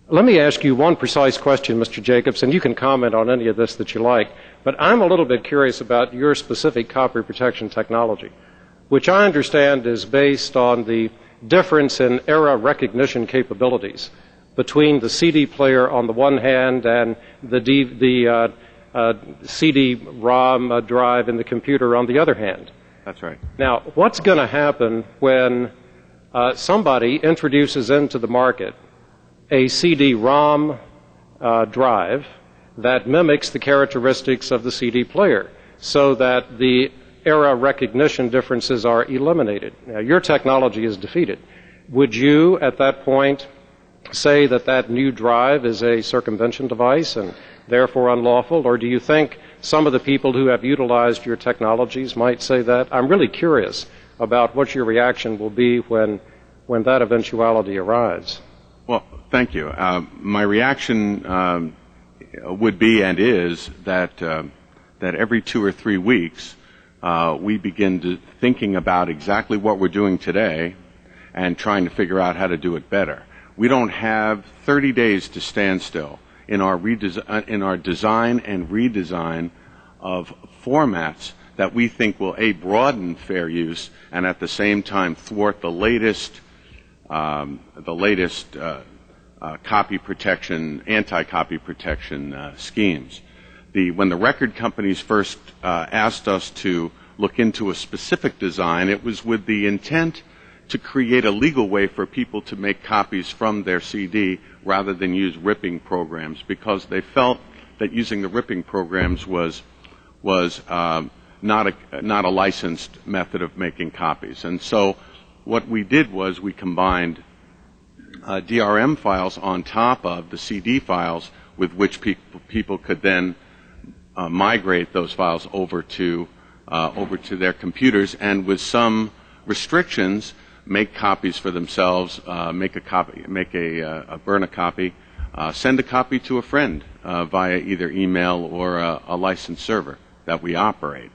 Let me ask you one precise question, Mr. Jacobs, and you can comment on any of this that you like, but I'm a little bit curious about your specific copy protection technology, which I understand is based on the difference in era recognition capabilities between the CD player on the one hand and the CD-ROM drive in the computer on the other hand. That's right. Now, what's going to happen when somebody introduces into the market a CD-ROM drive that mimics the characteristics of the CD player so that the era recognition differences are eliminated? Now, your technology is defeated. Would you, at that point, say that that new drive is a circumvention device and therefore unlawful, or do you think some of the people who have utilized your technologies might say that? I'm really curious about what your reaction will be when that eventuality arrives. Well, thank you. My reaction would be and is that every 2 or 3 weeks we begin thinking about exactly what we're doing today and trying to figure out how to do it better. We don't have 30 days to stand still in our design and redesign of formats that we think will broaden fair use and at the same time thwart the latest copy protection, anti-copy protection schemes. When the record companies first asked us to look into a specific design, it was with the intent to create a legal way for people to make copies from their CD rather than use ripping programs, because they felt that using the ripping programs was not a licensed method of making copies. And so what we did was we combined DRM files on top of the CD files with which people could then migrate those files over to their computers, and with some restrictions, make copies for themselves, burn a copy, send a copy to a friend via either email or a licensed server that we operate.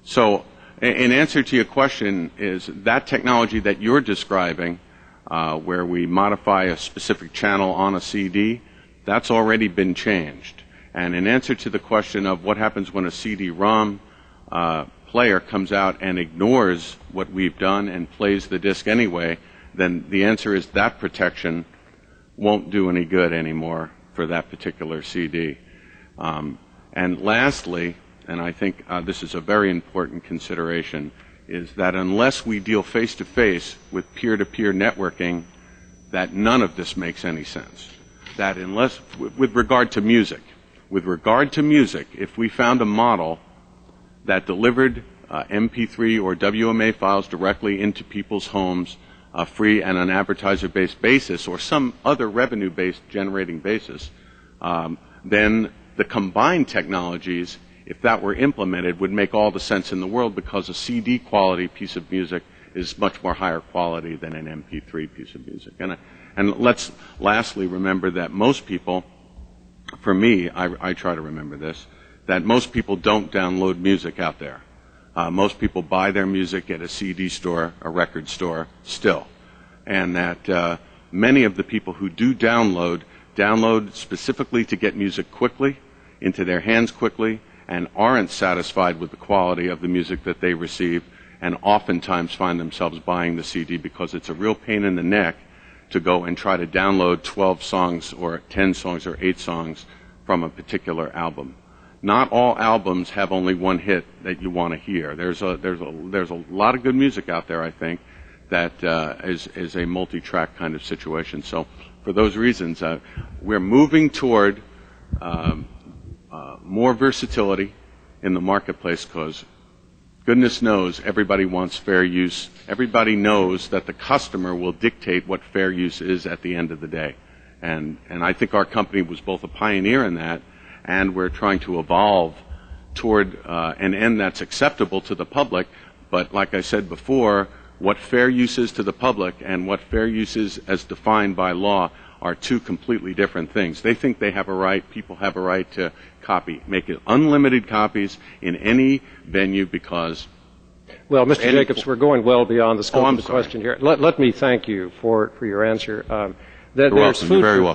So, in answer to your question, is that technology that you're describing, where we modify a specific channel on a CD, that's already been changed. And in answer to the question of what happens when a CD-ROM player comes out and ignores what we've done and plays the disc anyway, then the answer is that protection won't do any good anymore for that particular CD. And lastly, and I think this is a very important consideration, is that unless we deal face-to-face with peer-to-peer networking, that none of this makes any sense. That unless, with regard to music, if we found a model that delivered MP3 or WMA files directly into people's homes, free and on an advertiser-based basis or some other revenue-based generating basis, then the combined technologies, if that were implemented, would make all the sense in the world, because a CD quality piece of music is much more higher quality than an MP3 piece of music. And let's lastly remember that most people, for me, I try to remember this, that most people don't download music out there. Most people buy their music at a CD store, a record store, still. And that many of the people who do download specifically to get music quickly, into their hands quickly, and aren't satisfied with the quality of the music that they receive, and oftentimes find themselves buying the CD because it's a real pain in the neck to go and try to download 12 songs or 10 songs or 8 songs from a particular album. Not all albums have only one hit that you want to hear. There's a lot of good music out there, I think, that is a multi-track kind of situation. So for those reasons, we're moving toward more versatility in the marketplace, because goodness knows everybody wants fair use. Everybody knows that the customer will dictate what fair use is at the end of the day. And I think our company was both a pioneer in that, and we're trying to evolve toward an end that's acceptable to the public. But like I said before, what fair use is to the public and what fair use is as defined by law are two completely different things. They think they have a right, people have a right to make it unlimited copies in any venue because... Well, Mr. Jacobs, we're going well beyond the scope of the question here. Let me thank you for your answer. There's food for thought.